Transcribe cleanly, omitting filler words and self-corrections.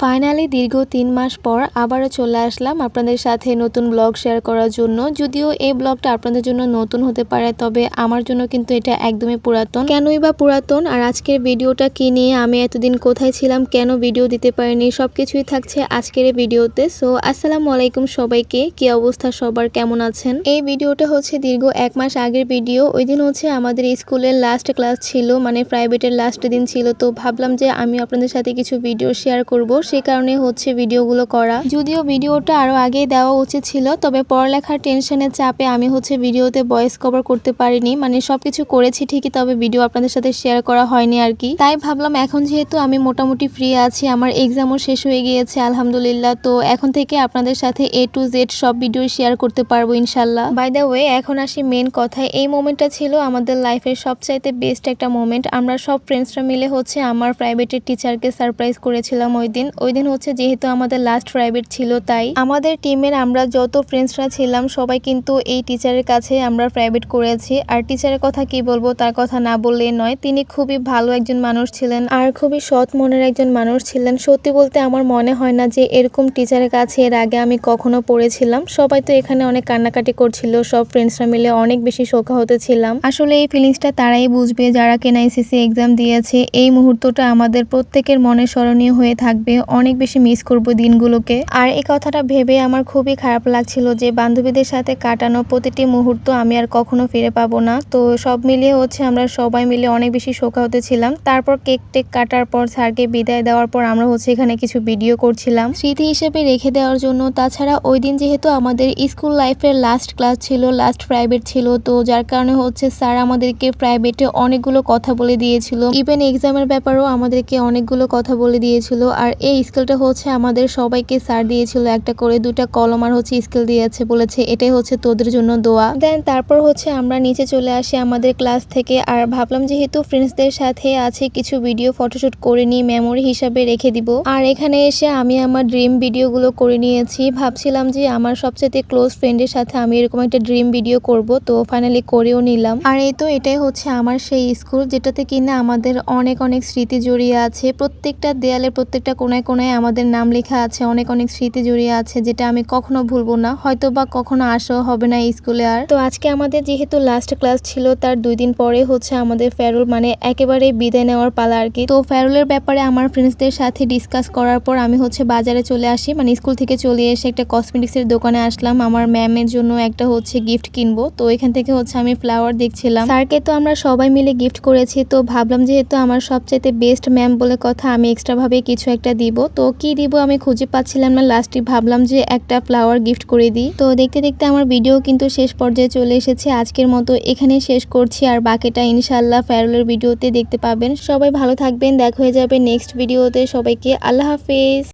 Finally দীর্ঘ ৩ মাস পর আবারও চলে আসলাম আপনাদের সাথে নতুন ব্লগ শেয়ার করার জন্য। যদিও এই ব্লগটা আপনাদের জন্য নতুন হতে পারে, তবে আমার জন্য কিন্তু এটা একদমই পুরাতন। কেনই বা পুরাতন, আর আজকের ভিডিওটা কি নিয়ে, আমি এতদিন কোথায় ছিলাম, কেন ভিডিও দিতে পারিনি, সবকিছুই থাকছে আজকের এই ভিডিওতে। সো আসসালামু আলাইকুম সবাইকে, কি অবস্থা সবার, কেমন আছেন? এই ভিডিওটা হচ্ছে দীর্ঘ 1 মাস আগের ভিডিও। ওই দিন হচ্ছে আমাদের স্কুলের লাস্ট ক্লাস ছিল, মানে প্রাইভেটের লাস্ট দিন ছিল। তো ভাবলাম যে আমি আপনাদের সাথে কিছু ভিডিও শেয়ার করব, সে কারণে হচ্ছে ভিডিওগুলো করা। যদিও ভিডিওটা আরো আগেই দেওয়া উচিত ছিল, তবে পড়ালেখার টেনশনের চাপে আমি হচ্ছে ভিডিওতে ভয়েস কভার করতে পারিনি। মানে সবকিছু করেছি ঠিকই, তবে ভিডিও আপনাদের সাথে শেয়ার করা হয়নি আর কি। তাই ভাবলাম এখন যেহেতু আমি মোটামুটি ফ্রি আছি, আমার এক্সামও শেষ হয়ে গিয়েছে আলহামদুলিল্লাহ, তো এখন থেকে আপনাদের সাথে A to Z সব ভিডিও শেয়ার করতে পারবো ইনশাল্লাহ। বাই দ্য ওয়ে, এখন আসি মেন কথায়। এই মোমেন্টটা ছিল আমাদের লাইফের সবচাইতে বেস্ট একটা মোমেন্ট। আমরা সব ফ্রেন্ডসরা মিলে হচ্ছে আমার প্রাইভেটের টিচারকে সারপ্রাইজ করেছিলাম ওই দিন হচ্ছে যেহেতু আমাদের লাস্ট প্রাইভেট ছিল, তাই আমাদের টিমের আমরা যত ফ্রেন্ডসরা ছিলাম সবাই কিন্তু এই টিচারের কাছে আমরা প্রাইভেট করেছি। আর টিচারের কথা কি বলবো, তার কথা না বললেই নয়। তিনি খুবই ভালো একজন মানুষ ছিলেন আর খুবই সৎ মনের একজন মানুষ ছিলেন। সত্যি বলতে আমার মনে হয় না যে এরকম টিচারের কাছে এর আগে আমি কখনো পড়েছিলাম। সবাই তো এখানে অনেক কান্নাকাটি করছিল, সব ফ্রেন্ডসরা মিলে অনেক বেশি শোকাহত ছিলাম। আসলে এই ফিলিংসটা তারাই বুঝবে যারা কেএনআইসিসি এক্সাম দিয়েছে। এই মুহূর্তটা আমাদের প্রত্যেকের মনে স্মরণীয় হয়ে থাকবে, অনেক বেশি মিস করব দিনগুলোকে। আর এই কথাটা ভেবে আমার খুবই খারাপ লাগছিল যে বান্ধবীদের সাথে কাটানো প্রতিটি মুহূর্ত আমি আর কখনো ফিরে পাবো না। তো সব মিলিয়ে হচ্ছে আমরা সবাই মিলে অনেক বেশি শোকাহত ছিলাম। তারপর কেক টেক কাটার পর স্যারকে বিদায় দেওয়ার পর আমরা হচ্ছে এখানে কিছু ভিডিও করছিলাম স্মৃতি হিসেবে রেখে দেওয়ার জন্য। তাছাড়া ওই দিন যেহেতু আমাদের স্কুল লাইফের লাস্ট ক্লাস ছিল, লাস্ট প্রাইভেট ছিল, তো যার কারণে হচ্ছে স্যার আমাদেরকে প্রাইভেটে অনেকগুলো কথা বলে দিয়েছিল। ইভেন এক্সামের ব্যাপারেও আমাদেরকে অনেকগুলো কথা বলে দিয়েছিল। আর এই স্কেলটা হচ্ছে আমাদের সবাইকে স্যার দিয়েছিল একটা করে, 2টা কলম আর হচ্ছে স্কেল দিয়েছে, বলেছে এটাই হচ্ছে তোদের জন্য দোয়া। দেন তারপর হচ্ছে আমরা নিচে চলে আসি আমাদের ক্লাস থেকে। আর ভাবলাম যেহেতু ফ্রেন্ডসদের সাথে আছে কিছু ভিডিও ফটোশুট করে নিই, মেমোরি হিসাবে রেখে দিব। আর এখানে এসে আমি আমার ড্রিম ভিডিওগুলো করে নিয়েছি। ভাবছিলাম যে আমার সবচেয়ে ক্লোজ ফ্রেন্ডের সাথে আমি এরকম একটা ড্রিম ভিডিও করব, তো ফাইনালি করেও নিলাম। আর এই তো এটাই হচ্ছে আমার সেই স্কুল, যেটাতে কিনা আমাদের অনেক অনেক স্মৃতি জড়িয়ে আছে। প্রত্যেকটা দেয়ালে, প্রত্যেকটা কোনায় কোনায় আমাদের নাম লেখা আছে, অনেক অনেক স্মৃতি জড়িয়ে আছে, যেটা আমি কখনো ভুলবো না, হয়তো বা কখনো আসাও হবে না এই স্কুলে আর। তো আজকে আমাদের যেহেতু লাস্ট ক্লাস ছিল, তার 2 দিন পরে হচ্ছে আমাদের ফেয়ারওয়েল, মানে একেবারে বিদায় নেওয়ার পালা আর কি। তো ফেয়ারওয়েলের ব্যাপারে আমার ফ্রেন্ডসদের সাথে ডিসকাস করার পর আমি হচ্ছে বাজারে চলে আসি, মানে স্কুল থেকে চলে এসে একটা কসমেটিক্সের দোকানে আসলাম আমার ম্যামের জন্য একটা হচ্ছে গিফট কিনবো। তো এখান থেকে হচ্ছে আমি ফ্লাওয়ার দেখছিলাম। স্যারকে তো আমরা সবাই মিলে গিফট করেছি, তো ভাবলাম যেহেতু আমার সবচাইতে বেস্ট ম্যাম বলে কথা, আমি এক্সট্রা ভাবে কিছু একটা দিব। তো কি দিব আমি খুঁজে পাচ্ছিলাম না, লাস্টে ভাবলাম যে একটা ফ্লাওয়ার গিফট করে দিই। তো দেখতে দেখতে আমার ভিডিও কিন্তু শেষ পর্যায়ে চলে এসেছে। আজকের মতো এখানেই শেষ করছি, আর বাকিটা ইনশাল্লাহ ফেয়ারওয়েলের ভিডিওতে দেখতে পাবেন। সবাই ভালো থাকবেন, দেখা হয়ে যাবে নেক্সট ভিডিওতে। সবাইকে আল্লাহ হাফেজ।